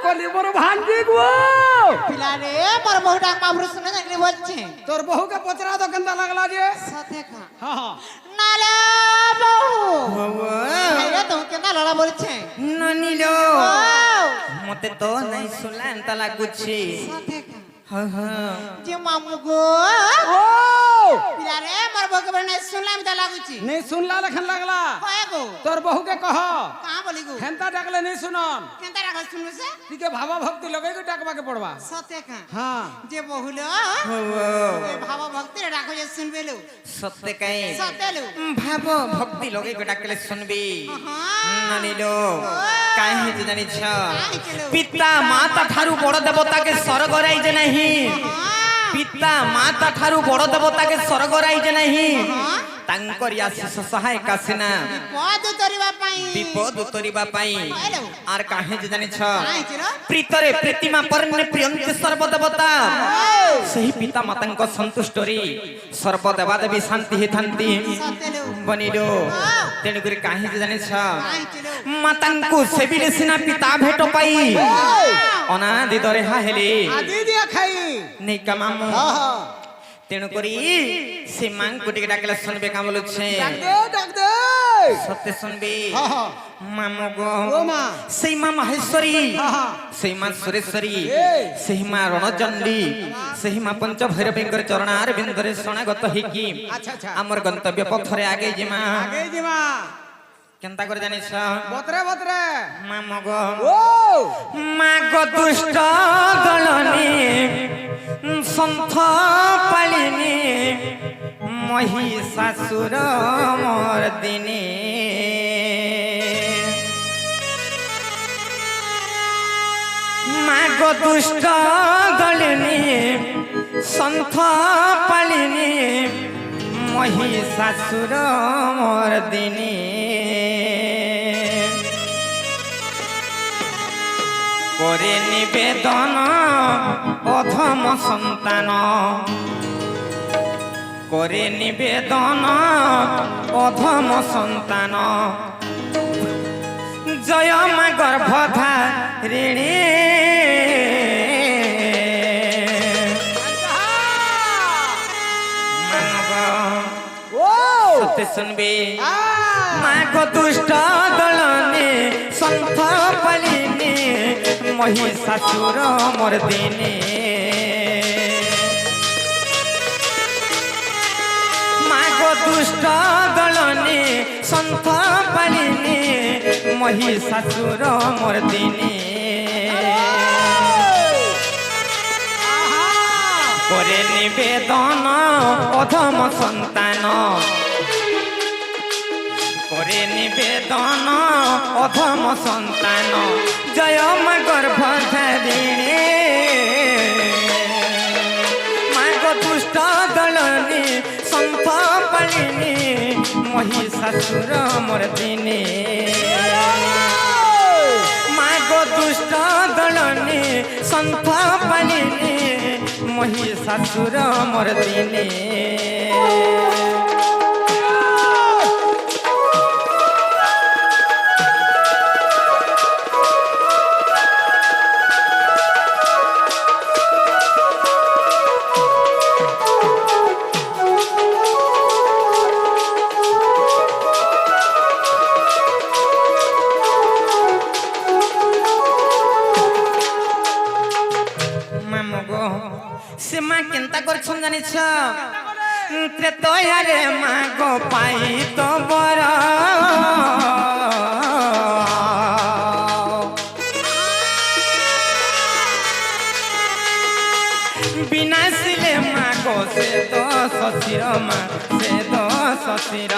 কলি মোর ভান্ডি গো পিলা রে মোর বহুটা কাবরু শুনে জানি বলছে তোর বহুকে পচরা তো কেনতা লাগলা যে সাথে খা হ্যাঁ নালা বহু আরে তো কেনতা লড়া বলছে ননিল ও মতে তো নাই শুনলা এন্তা লাগুছি সাথে খা যে মামু গো ও পিলা রে মোর বহুকে বলে শুনলাম তা লাগুছি নেই শুনলা লেখান লাগলা কয় গো তোর বহুকে কহ কা বলি গো হেনতা ডাকলে নেই শুনন কেনতা রাখা শুনছে তুই ভাবা ভক্তি লগাই গো ডাকবাকে পড়বা সাথে খা হ্যাঁ যে বহুল ভাব ভক্তি রাখো যে শুনবে লো সত্যি কাই সাথে লো ভাব ভক্তি লগে গো ডাকলে শুনবি হ্যাঁ ননিল কাই হেতে জানিছ কাহিঁচে লো। পিতা মাতা ঠারু বড় দেবতাকে স্বর্গ রাইজে নাহি পিতা মাতা ঠারু বড় দেবতাকে স্বর্গ রাইজে নাহি তাঙ্করি আশিষ সহায় কাসিনা পদ তরিবা পাই বিপদ উতরিবা পাই হ্যালো আর কাহে যে জানিছ কাহিঁচে লো। প্ରୀতরে প্রীতিমা পরনে প্রিয়ন্তি সর্বদেবতা ସେହି ପିତା ମାତାଙ୍କ ସନ୍ତୁଷ୍ଟରେ ସର୍ବଦେବା ଦେବୀ ଶାନ୍ତି ହେଇଥାନ୍ତି ସାଥେ लो। ବନିଲୁ ତେଣୁକରି କାହିଁ ଯେ ଜାଣିଛ କାହିଁଚେ लो। ମାତାଙ୍କୁ ସେବିଲେ ସିନା ପିତା ଭେଟ ପାଇ ଅନାଦିଦରେ ହେଲେ আদি দিয়া খাই ନେଇକା ମାମୁଁ হ্যাঁ হ্যাঁ ତେଣୁକରି ସେ ମାଙ୍କୁ ଟିକେ ଡାକିଲେ ଶୁଣିବେ କାଁ ବୋଲୁଛେ ডাক দে ସତେ ଶୁଣିବେ হ্যাঁ হ্যাঁ ମାମୁଁ ଗো ও মা ସେଇ ମା ମାହେଶ୍ୱରୀ হ্যাঁ হ্যাঁ ସେହି ମା ସୁରେଶ୍ୱରୀ এই। ସେହି ମା ରଣଚଣ୍ଡୀ ସେହି ମା ପଞ୍ଚ ଭୈରବୀଙ୍କର ଚରଣାର ବିନ୍ଦୁରେ ଶରଣାଗତ ହେଇକି আচ্ছা আচ্ছা ଆମର ଗନ୍ତବ୍ୟ ପଥରେ ଆଗେଇ ଯିମା আগে জিমা କେନ୍ତା କରି ଜାଣିଛ বতরে বতরে ମା ମଗ ও ମା ଗ ଦୁଷ୍ଟ ଦଳନି ସନ୍ଥ ପାଳିନି ମହିଷାସୁର ମର୍ଦିନୀ মাগ দুষ্ট দলিনী সন্থ পালিনী মহিষাসুর মর্দিনী করে নিবেদন অধম সন্তান করে নিবেদন অধম সন্তান জয় মা গর্ভধারিণী ও সত্যি শুনবি আ মা গো দুষ্ট দলনে সন্থ পালিনী মহিষাসুর মর্দিনী মা গো দুষ্ট দলনে সন্থ পালিনী মহিষাসুর মর্দিনী করে নিবেদন অধম সন্তান করে নিবেদন অধম সন্তান জয় মা গর্ভধারিণী মা গো দুষ্ট দলনী সন্থ পালিনী মহিষাসুর মর্দিনী মা গো দুষ্ট দলনী সন্থ পালিনী মহিষাসুর মর্দিনী সে মা কেনতা করছন জানিছ ত্রেতয়ারে মা গো পাই তো বর বিনাশিলে মা গো সে তো শশির মা সে তো শশির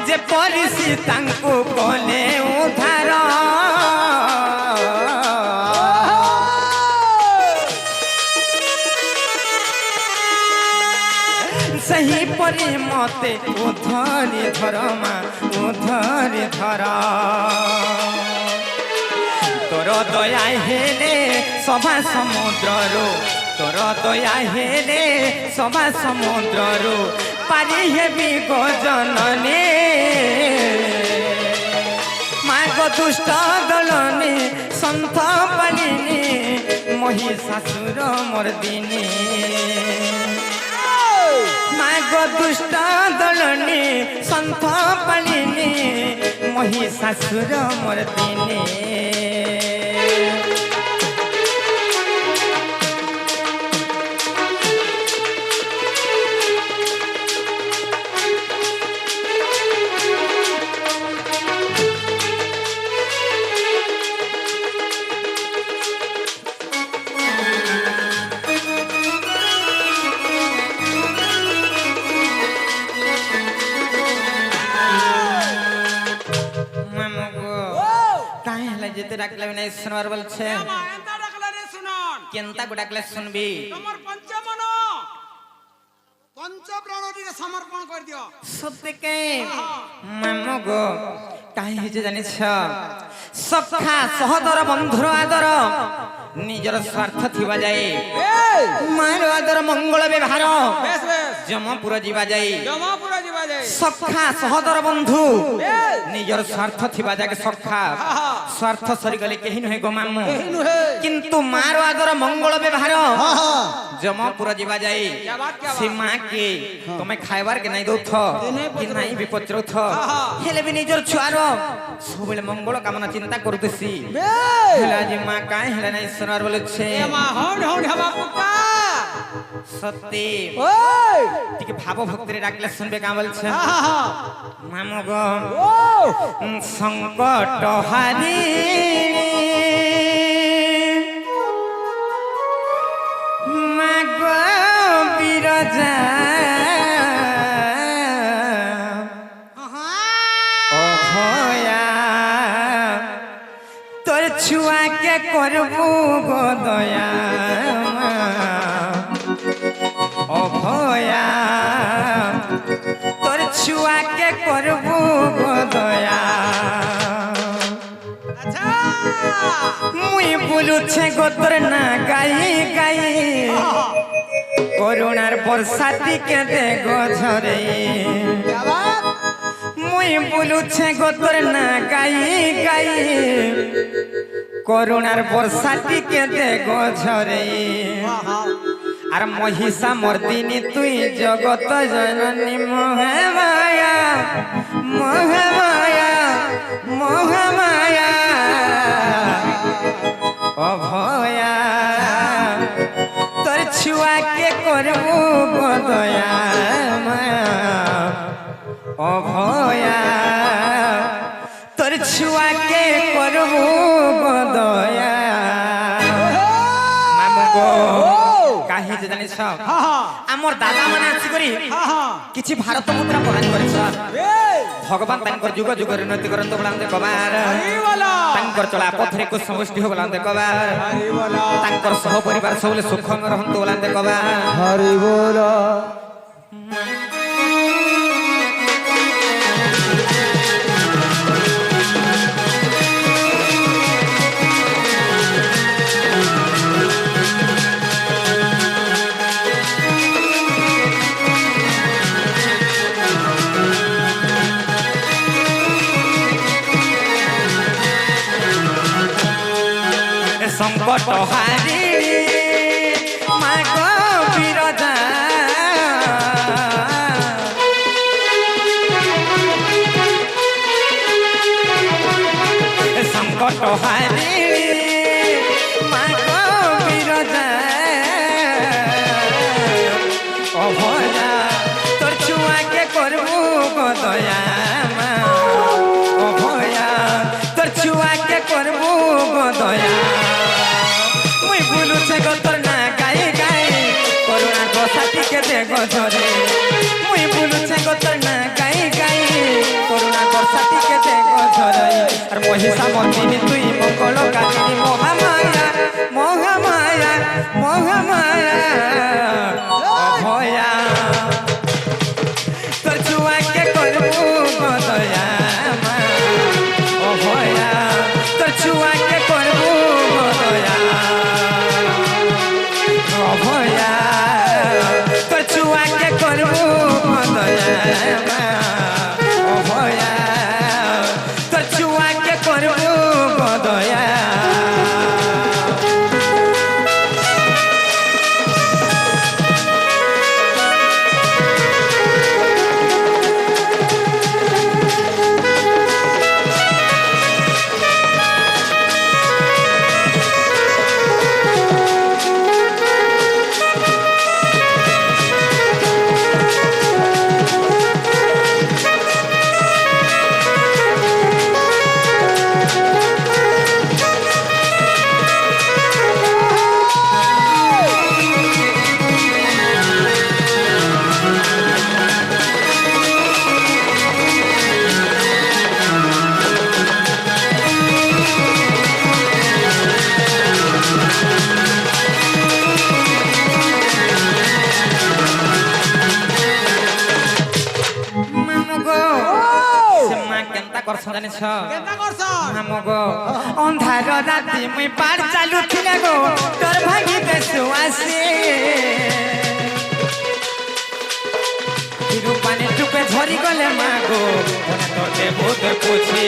যে পরিষি তাঙ্কু কলে উদ্ধার ସେହି ପରି ମତେ ଉଧରି ଧର ମା ଉଧରି ଧର ତୋର ଦୟା ହେଲେ ସଭା ସମୁଦ୍ରରୁ ତୋର ଦୟା ହେଲେ ସଭା ସମୁଦ୍ରରୁ পারি হেবি গো জননী মাগো দুষ্ট দলনী সন্থ পালিনী মহিষাসুর মর্দিনী মাগো দুষ্ট দলনী সন্থ পালিনী মহিষাসুর মর্দিনী যেতে ডাকলে না শুনবার বলছে এন্তা ডাকলে রে শুনন কেনতা গো ডাকলে শুনবি তোমার পঞ্চমন পঞ্চপ্রাণটিকে সমর্পণ করে দিও সত্যকে মামো গো কাই হইছে জানিছ সখা সহদর বন্ধুর আদর নিজর স্বার্থ থিবা যাই মার আদর মঙ্গল ব্যবহার বেশ বেশ জমপুর ଯିବା যাই জমাপুর ଯିবা যাই সখা সহদর বন্ধু নিজর স্বার্থ থিবা যাকে সখা স্বার্থ সরিগলে কেহি নহে গো মামু কিন্তু মার আদর মঙ্গল ব্যবহার জমপুর ଯିବା যাই সে মা কে তুমি খাইবার কে নাই দউথ কি নাই বি পচরুথ হেলে বি নিজর ছুয়ার সবলে মঙ্গল কামনা চিন্তা করতেছি হেলা যে মা কাই হেলা নাই শোনার বলেছে মা হন হন হবা পুকা সত্যি ওই টিকে ভাব ভক্তিরে ডাকলে শুনবে কা বলছে মামু গো সংকট হারি মাগ বিরজা অভয়া তোর ছুয়াকে করবু গো দয়া অভয়া তোর ছুয়াকে করবু গো দয়া আচ্ছা মুই বলুছে গোতর না গাই গাই করুণার বর্ষাটিকে দে গঝরে মুই বলুছে গোতর না গাই গাই করুণার বর্ষাটিকে দে গঝরে আর মহিষা মর্দিনী তুই জগত জননী মোহে মায়া মোহে মায়া মোহে মায়া অভয়া তোর ছুয়াকে করবু গো দয়া মায়া অভয়া তোর ছুয়াকে করবু গো দয়া মামু গো কাহি যে জানিস আমার দাদা মানে আসি করি কিছু ভারত মুদ্রা প্রদান করেছ ভগবান তাঙ্কর যুগ যুগরে উন্নতি করন্তু বলান্তে কবার তাঙ্কর চলা পথরে কো সমষ্টি হো বলান্তে কবার তাঙ্কর সহ পরিবার সবলে সুখ রহন্তু বলান্তে কবার হরি বল সংকট হারি মাগ বিরজা সংকট হারি মাগ বিরজা অভয়া তোর ছুয়াকে করবু গো দয়া অভয়া তোর ছুয়াকে করবু গো দয়া মুই ভুলুছে গোতর না গাই গাই করুণা বসাটিকে দে গঝরে মুই ভুলুছে গোতর না গাই গাই করুণা বসাটিকে দে গঝরে আর মহিষা মর্দিনী তুই মঙ্গল কালিনী মহামায়া মহামায়া মহামায়া অভয়া তোর ছুয়াকে করবু গো দয়া অভয়া তোর ছুয়াকে করবু গো দয়া অভয়া তোর ছুয়াকে করবু গো দয়া অভয়া তোর ছুয়াকে করবো গদয়া জানিস কেনটা করছ আমগো অন্ধার রাতি মুই পার চালুছিলে গো তোর ভাগিতে শুয়াসে পানি টুপে ঝরি গলে মাগো তোতে ভূত পুছি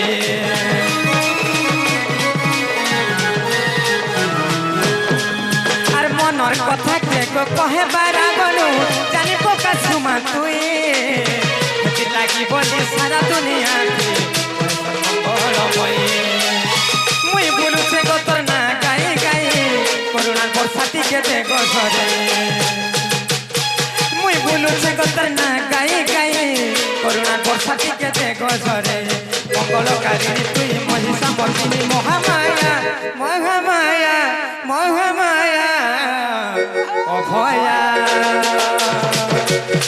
আর মনর কথা কে কহে বারা গনু জানি পোকা সুমা তুই লাগি বলি সারা দুনিয়া মুই বলুছে গো তোর না গাই গাই করুণার বর্ষাটি কেটে গছরে মুই বলুছে গো তোর না গাই গাই করুণার বর্ষাটি কেটে গছরে মঙ্গলকারিণী তুই মহিষা মর্দিনী মহামায়া মহামায়া মহামায়া অভয়া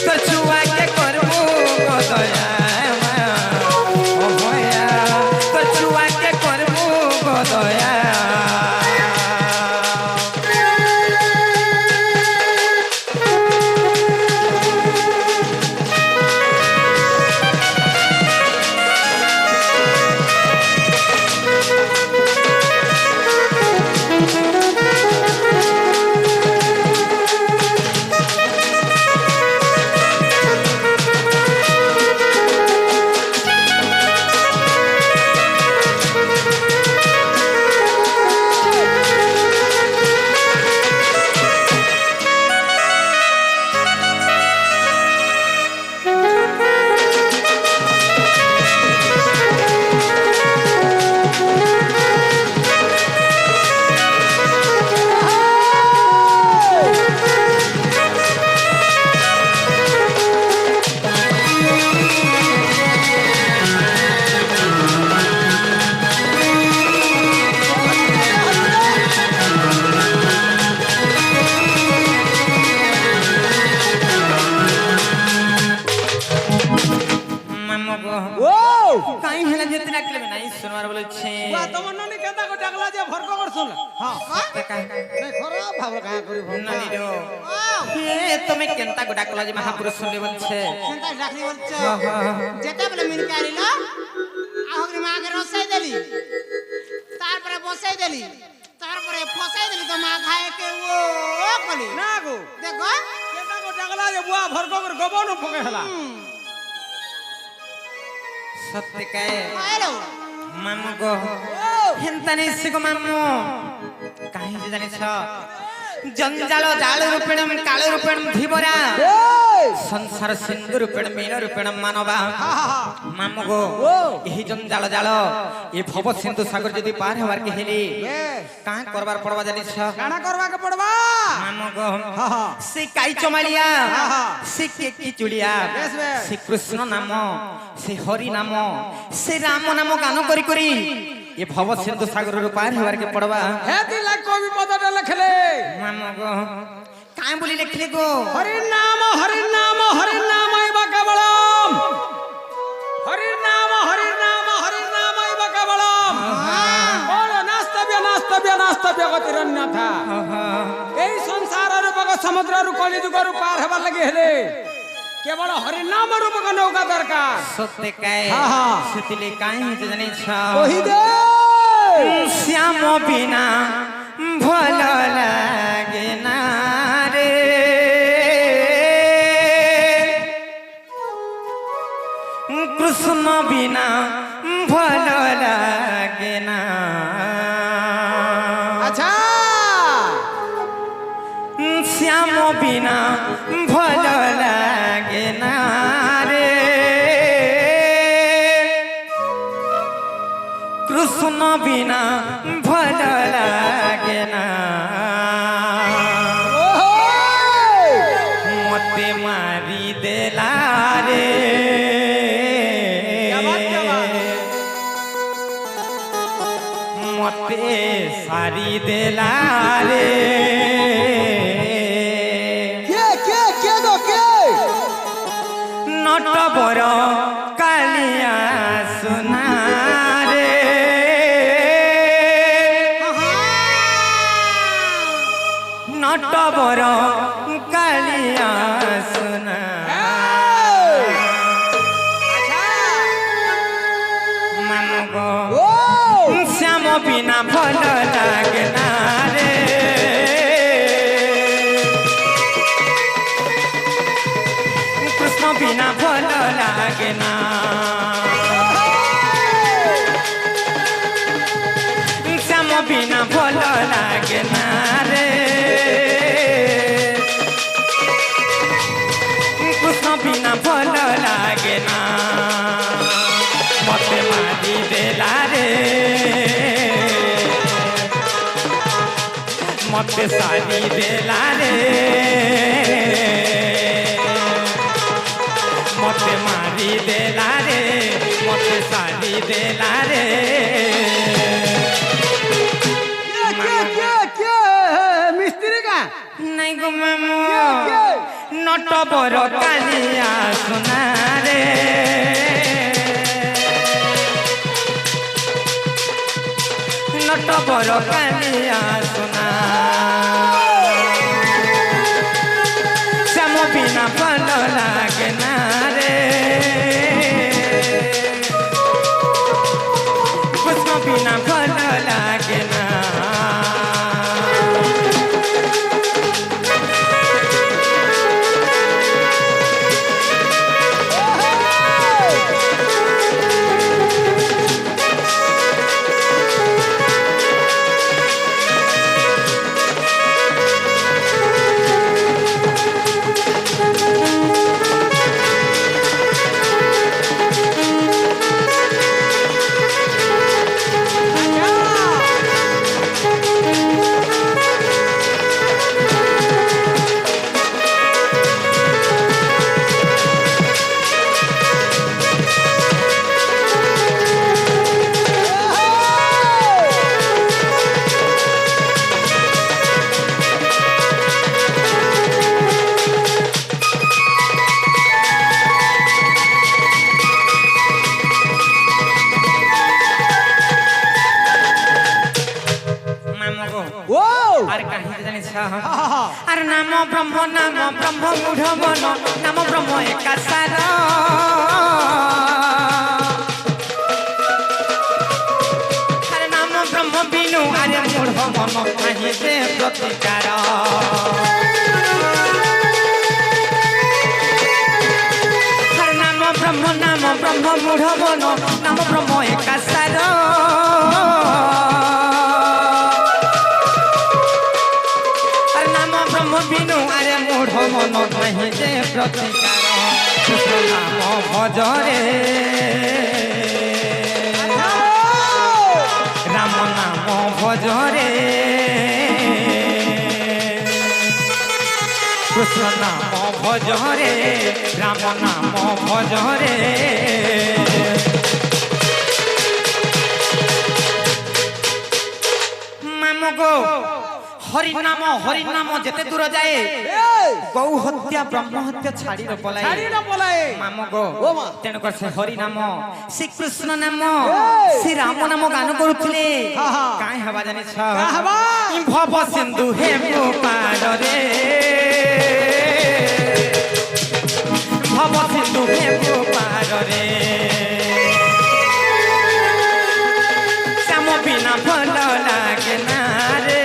তোর ছুয়াকে করবো গদয়া অভয়া তোর ছুয়াকে করবো গদয়া কাই হেলা যেতে রাখলে না ঈশ্বর বলেছে বা তোমার ননি কেনটা কো ডাকলা যে ভরক করছুন হ্যাঁ নাই খরাপ ভাবল কাহা করি নানি रो হে তুমি কেনটা কো ডাকলা যে মহাপুরুষ শুনলে বলছে চিন্তা রাখলি বলছ যেটা বলে মিন কারিল আহরি মাকে রসাই দেলি তারপরে বসাই দেলি তারপরে ফসাই দেলি তো মা খায় কে ও কলি না গো দেখো কেনটা কো ডাকলা যে বুয়া ভরক করে গবন ফকে হেলা সত্য কায় হ্যালো মামু গো হেনতানি সিগো মামু কাহি জানিছ জঞ্জাল জাল রূপেণম কাল রূপেণম ধীবরা সংসার সিন্ধু রূপেণ মীন রূপেণ মানবা মামু গো এই জঞ্জাল জাল এই ভব সিন্ধু সাগর যদি পার হবার কে হেলি কাঁ করবার পড়বা জানিছ কানা করবা কে পড়বা মামু গো সে কাই চমালিয়া সে কি চুড়িয়া সে কৃষ্ণ নাম সে হরি নাম সে রাম নাম গান করি করি ये भव सिंधु सागर रो पार हवार के पड़वा हेती लाग कवि पदटा लिखले मामा गो काई बोली लिखले गो हरि नाम इव केवलम हरि नाम इव केवलम बोलो नास्तव्य गतिरन्यथा এই সংসার রূপক সমুদ্র রূপ কলি যুগ রূপ পার হবার লাগি হেলে केवल हरि नाम रूपक नौका दरकार सत्य काय सुतिले काय हे जानि छ ओही दे श्याम बिना भल लागे ना रे কৃষ্ণ বিনা ভাল লাগে না আচ্ছা শ্যাম বিনা ভাল লাগে না রে কৃষ্ণ বিনা ভাল লাগে না মতে মারি দেলা রে মতে সারি দেলা রে নট বড় কালিয়া সোনা রে নট বড় কালিয়া সোনা মানব শ্যাম বিনা ভাল লাগে না রে কৃষ্ণ বিনা ভাল লাগে না শ্যাম বিনা ভাল লাগে না রে কৃষ্ণ বিনা ভাল লাগে না মতে মারি দেলা রে মতে সারি দেলা রে মতে মারি দেলা রে মতে সারি দেলা রে মিস্ত্রি কা নাই গো মামু নট বড় কালিয়া সোনা রে নট বড় কালিয়া সোনা শ্যাম বিনা ভাল লাগে না রে কৃষ্ণ বিনা ভাল লাগে না আর কাহিনী জানিস আর নাম ব্রহ্ম মূঢ় মন নাম ব্রহ্ম একাসার আর নাম ব্রহ্ম বিনু আরে মূঢ় মন নাহি যে প্রতিকার আর নাম ব্রহ্ম মূঢ় মন নাম ব্রহ্ম একাসার বিনু আরে মূঢ় মন নাহি যে প্রতিকার কৃষ্ণ নাম ভজরে রাম নাম ভজরে কৃষ্ণ নাম ভজরে রাম নাম ভজরে মামু গো হরিনাম যেতে দূর যায় গৌ হত্যা ব্রহ্ম হত্যা ছাড়ি পলায় মামু গো তেণুকর সে হরিনাম শ্রীকৃষ্ণ নাম শ্রী রাম নাম গান করুলে কাই হবা জানিছ ভব সিন্ধু হে পারে ভব সিন্ধু হে পারে শ্যাম বিনা ভাল লাগে না রে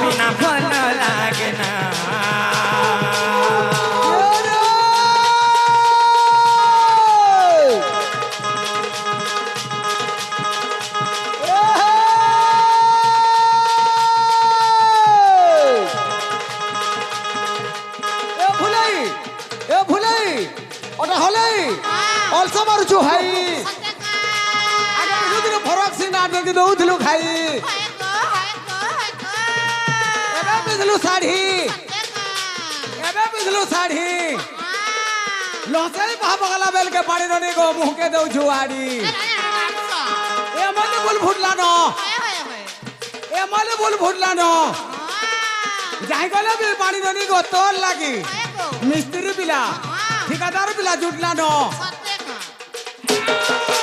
বিনা ভাল লাগে না অলସ মারুଛୁ ଭାଇ ସତେ କା ଆଗେ ବୁଝୁଥିଲୁ ଫରକ ସିନା ଆଣିକି ଦଉଥିଲୁ ଖାଇ ହାଏ ଗୋ ଏବେ ପିନ୍ଧିଲୁ ଶାଢୀ ସତେ କା ଏବେ ପିନ୍ଧିଲୁ ଶାଢୀ ଲସେଇ ଭାବ ଗଲା ବେଲକେ ପାଣି ରନି ଗো ମୁହକେ ଦଉଛୁ ଆଡି ଏ ମନେ ବୁଲ ଫୁଟଲାନ ଏ ମନେ ବୁଲ ଫୁଟଲାନ ଯାଇ ଗଲେ ବି ପାଣି ରନି ଗো ତୋର ଲାଗି ମିସ୍ତ୍ରୀ ପିଲା ଠିକାଦାର ପିଲା ଜୁଟଲାନ ସତେ କା